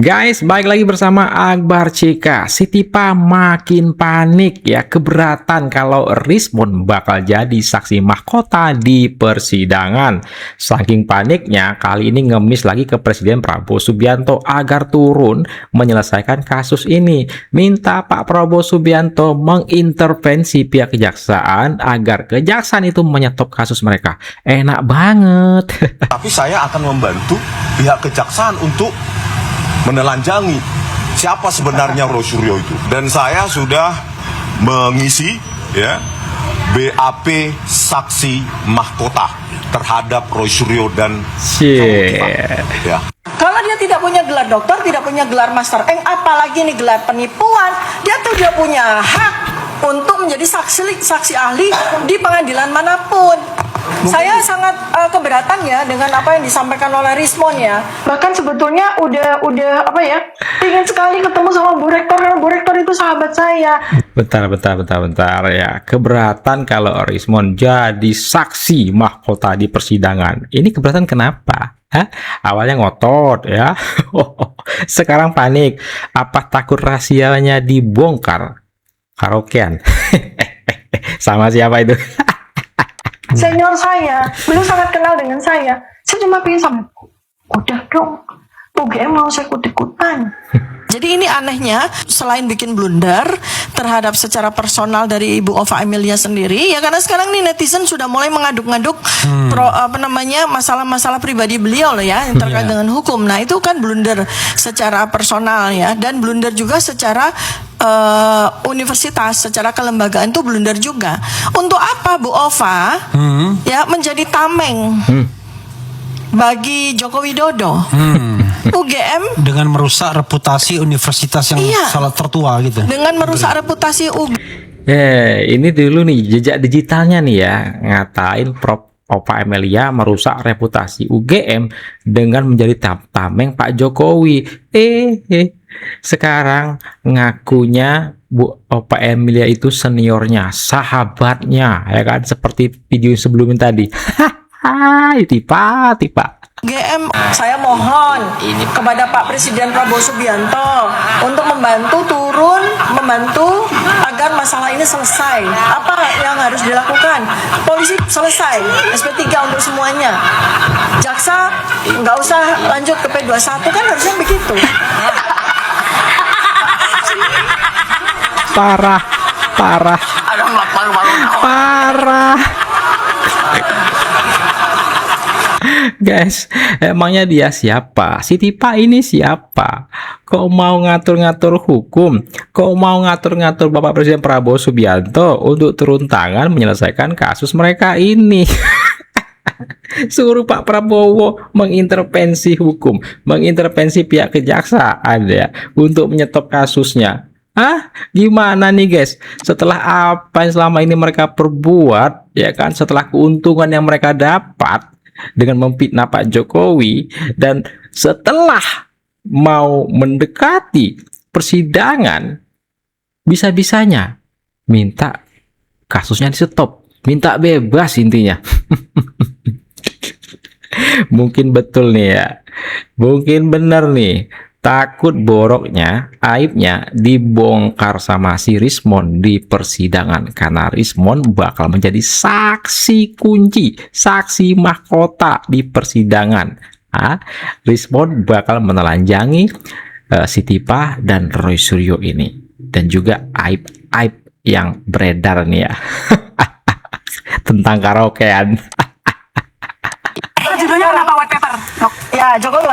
Guys, balik lagi bersama Akbar CK. Siti Pa makin panik ya, keberatan kalau Rismon bakal jadi saksi mahkota di persidangan. Saking paniknya, kali ini ngemis lagi ke Presiden Prabowo Subianto agar turun menyelesaikan kasus ini. Minta Pak Prabowo Subianto mengintervensi pihak kejaksaan agar kejaksaan itu menyetop kasus mereka. Enak banget. Tapi saya akan membantu pihak kejaksaan untuk menelanjangi siapa sebenarnya Roy Suryo itu. Dan saya sudah mengisi BAP saksi mahkota terhadap Roy Suryo dan ya. Kalau dia tidak punya gelar doktor, tidak punya gelar master apalagi nih gelar penipuan, dia tuh dia punya hak untuk menjadi saksi ahli di pengadilan manapun. Saya sangat keberatan ya dengan apa yang disampaikan oleh Rismon ya. Bahkan sebetulnya udah ingin sekali ketemu sama Bu Rektor karena Bu Rektor itu sahabat saya. Bentar ya. Keberatan kalau Rismon jadi saksi mahkota di persidangan. Ini keberatan kenapa? Hah? Awalnya ngotot ya. Sekarang panik. Apa takut rahasianya dibongkar? Karaokean. Sama siapa itu? Senior saya, beliau sangat kenal dengan saya. Saya cuma pengen sama, udah dong, UGM mau saya ikut-ikutan. Jadi ini anehnya, selain bikin blunder terhadap secara personal dari Ibu Ova Emilia sendiri, ya karena sekarang nih netizen sudah mulai mengaduk-ngaduk masalah-masalah pribadi beliau loh ya, yang terkait dengan hukum. Nah itu kan blunder secara personal ya, dan blunder juga secara universitas, secara kelembagaan itu blunder juga. Untuk apa Bu Ova ya menjadi tameng bagi Joko Widodo? UGM dengan merusak reputasi universitas yang salah tertua gitu. Dengan merusak reputasi UGM. Ini dulu nih jejak digitalnya nih ya, ngatain Prof. Ova Emilia merusak reputasi UGM dengan menjadi tameng Pak Jokowi. Sekarang ngakunya Bu Ova Emilia itu seniornya, sahabatnya, ya kan? Seperti video sebelumnya tadi. Tipa. UGM, saya mohon kepada Pak Presiden Prabowo Subianto untuk membantu agar masalah ini selesai. Apa yang harus dilakukan? Polisi selesai, SP3 untuk semuanya. Jaksa nggak usah lanjut ke P21 kan harusnya begitu. Parah. Guys, emangnya dia siapa? Siti Pa ini siapa? Kok mau ngatur-ngatur hukum? Kok mau ngatur-ngatur Bapak Presiden Prabowo Subianto untuk turun tangan menyelesaikan kasus mereka ini? Suruh Pak Prabowo mengintervensi hukum, mengintervensi pihak kejaksaan ya, untuk menyetop kasusnya. Gimana nih guys? Setelah apa yang selama ini mereka perbuat, ya kan? Setelah keuntungan yang mereka dapat dengan memfitnah Pak Jokowi, dan setelah mau mendekati persidangan, bisa-bisanya minta kasusnya di stop, minta bebas intinya. Mungkin betul nih ya, mungkin bener nih, takut boroknya, aibnya dibongkar sama si Rismon di persidangan, karena Rismon bakal menjadi saksi kunci, saksi mahkota di persidangan. Rismon bakal menelanjangi Siti Pa dan Roy Suryo ini, dan juga aib-aib yang beredar nih ya. Tentang karaokean. Judulnya kenapa white paper? Ya, Jokowi.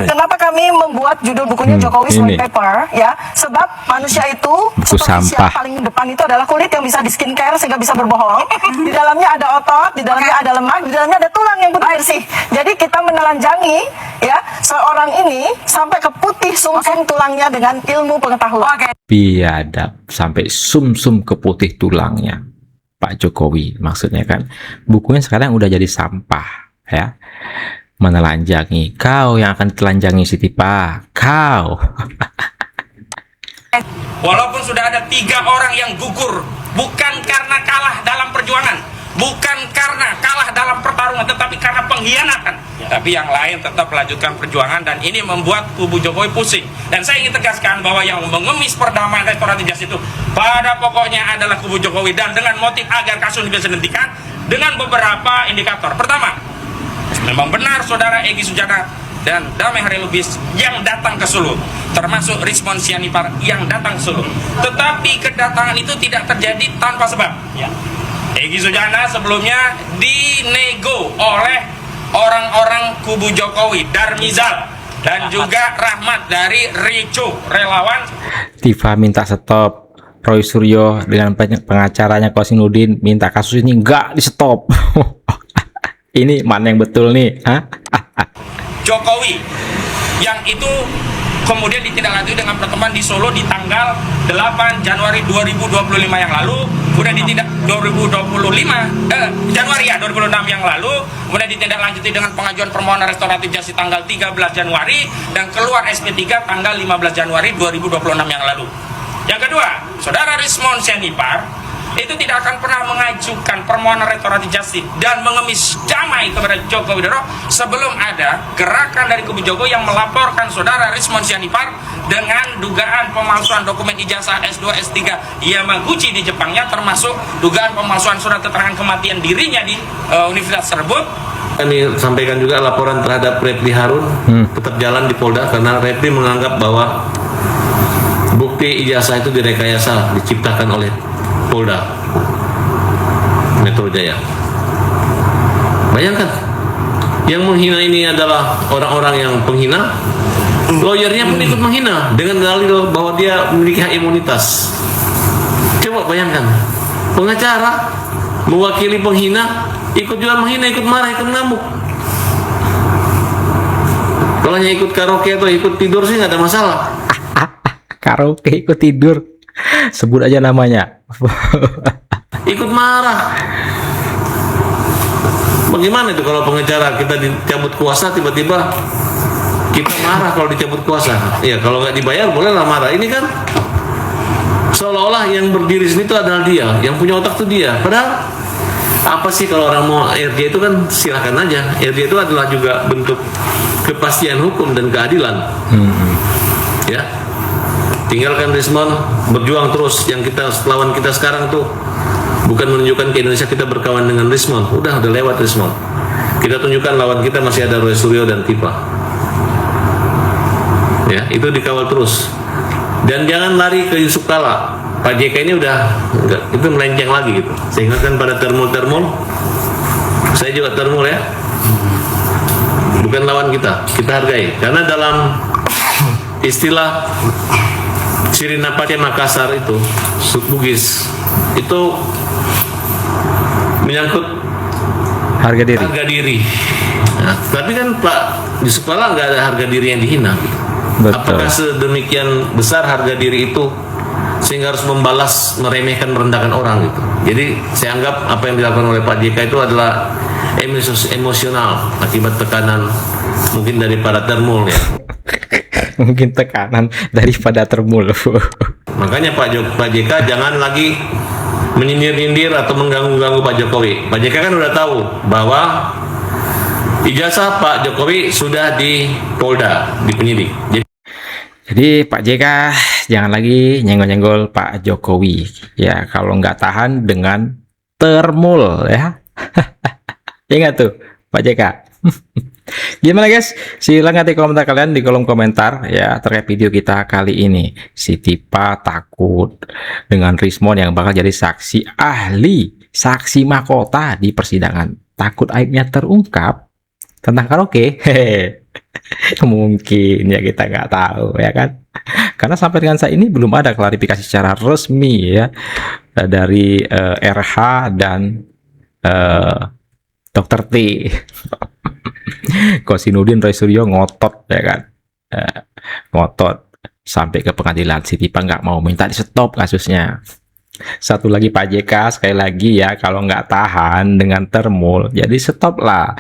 Kenapa kami membuat judul bukunya Jokowi White Paper? Ya, sebab manusia itu buku sampah. Paling depan itu adalah kulit yang bisa di skincare sehingga bisa berbohong. Di dalamnya ada otot, di dalamnya ada lemak, di dalamnya ada tulang yang putih bersih. Jadi kita menelanjangi ya seorang ini sampai ke putih sumsum tulangnya dengan ilmu pengetahuan. Biadab sampai sumsum ke putih tulangnya. Pak Jokowi maksudnya kan, bukunya sekarang udah jadi sampah ya, menelanjangi. Kau yang akan telanjangi Siti Pa, kau. Walaupun sudah ada 3 orang yang gugur, bukan karena kalah dalam perjuangan, bukan karena kalah dalam pertarungan, tetapi karena pengkhianatan. Tapi yang lain tetap melanjutkan perjuangan, dan ini membuat kubu Jokowi pusing. Dan saya ingin tegaskan bahwa yang mengemis perdamaian restoratif justice itu pada pokoknya adalah kubu Jokowi, dan dengan motif agar kasus ini bisa dihentikan dengan beberapa indikator. Pertama, memang benar saudara Egy Sujana dan Damai Hari Lubis yang datang ke Solo, termasuk Rizmon Sianipar yang datang ke Solo. Tetapi kedatangan itu tidak terjadi tanpa sebab. Egy Sujana sebelumnya dinego oleh orang-orang kubu Jokowi, Darmizal dan juga Rahmat dari Ricu relawan. Tifa minta stop, Roy Suryo dengan pengacaranya Kosinudin minta kasus ini enggak di stop. Ini mana yang betul nih? Jokowi yang itu kemudian ditindaklanjuti dengan pertemuan di Solo di tanggal 8 Januari 2025 yang lalu, kemudian Januari 2006 yang lalu, kemudian ditindaklanjuti dengan pengajuan permohonan restoratif justice tanggal 13 Januari dan keluar SP3 tanggal 15 Januari 2026 yang lalu. Yang kedua, saudara Rizmon Sianipar itu tidak akan pernah mengajukan permohonan restoratif justice dan mengemis damai kepada Joko Widodo sebelum ada gerakan dari kubu Jokowi yang melaporkan saudara Rizmon Sianipar dengan dugaan pemalsuan dokumen ijazah S2 S3 Yamaguchi di Jepangnya, termasuk dugaan pemalsuan surat keterangan kematian dirinya di universitas tersebut. Kami sampaikan juga laporan terhadap Repli Harun tetap jalan di Polda karena Repli menganggap bahwa bukti ijazah itu direkayasa, diciptakan oleh Polda Metro Jaya. Bayangkan, yang menghina ini adalah orang-orang yang penghina, lawyernya pun ikut menghina dengan dalil bahwa dia memiliki hak imunitas. Coba bayangkan, pengacara mewakili penghina, ikut juga menghina, ikut marah, ikut ngamuk. Kalau hanya ikut karaoke atau ikut tidur sih nggak ada masalah. Karaoke ikut tidur, sebut aja namanya. Ikut marah. Bagaimana itu kalau pengacara kita dicabut kuasa, tiba-tiba kita marah kalau dicabut kuasa? Ya kalau nggak dibayar bolehlah marah. Ini kan seolah-olah yang berdiri sini itu adalah dia, yang punya otak itu dia. Padahal apa sih, kalau orang mau RJ itu kan silahkan aja. RJ itu adalah juga bentuk kepastian hukum dan keadilan. Ya, tinggalkan Rizmon, berjuang terus. Yang kita lawan kita sekarang tuh bukan menunjukkan ke Indonesia kita berkawan dengan Rizmon. Udah lewat Rizmon. Kita tunjukkan lawan kita masih ada Roy Suryo dan Tifa. Ya, itu dikawal terus. Dan jangan lari ke Yusuf Kala. Pak JK ini udah itu melenceng lagi gitu. Saya ingatkan pada termul. Saya juga termul ya. Bukan lawan kita hargai. Karena dalam istilah Sirinapati Makassar itu, Bugis itu menyangkut Harga diri. Nah, tapi kan Pak Yusuf Kala nggak ada harga diri yang dihina. Betul. Apakah sedemikian besar harga diri itu sehingga harus membalas, meremehkan, merendahkan orang gitu? Jadi saya anggap apa yang dilakukan oleh Pak JK itu adalah emosional akibat tekanan mungkin dari para termul ya. Mungkin tekanan daripada termul. Makanya Pak JK jangan lagi menyindir-nyindir atau mengganggu-ganggu Pak Jokowi. Pak JK kan udah tahu bahwa ijazah Pak Jokowi sudah di Polda, di penyidik. Jadi Pak JK jangan lagi nyenggol-nyenggol Pak Jokowi. Ya, kalau nggak tahan dengan termul ya. Ingat tuh Pak JK. Gimana guys? Silahkan di komentar kalian di kolom komentar ya terkait video kita kali ini. Si Tifa takut dengan Rizmon yang bakal jadi saksi ahli, saksi mahkota di persidangan. Takut aibnya terungkap tentang karaoke. Hehe. Mungkin ya, kita nggak tahu ya kan. Karena sampai dengan saat ini belum ada klarifikasi secara resmi ya dari RH dan Dr. T. Kosinudin, Roy Suryo ngotot ya kan, ngotot sampai ke pengadilan. Si Tifa nggak mau, minta di stop kasusnya. Satu lagi Pak JK sekali lagi ya, kalau nggak tahan dengan termul jadi stoplah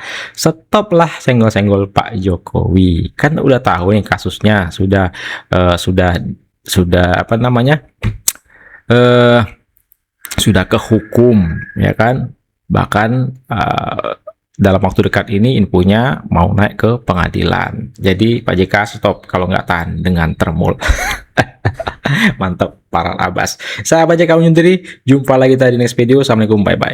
senggol-senggol Pak Jokowi. Kan udah tahu nih kasusnya, sudah apa namanya, sudah ke hukum ya kan. Bahkan dalam waktu dekat ini infonya mau naik ke pengadilan. Jadi Pak JK stop kalau nggak tahan dengan termul. Mantap, Farel Abbas. Saya Pak JK undur diri. Jumpa lagi tadi di next video. Assalamualaikum, bye-bye.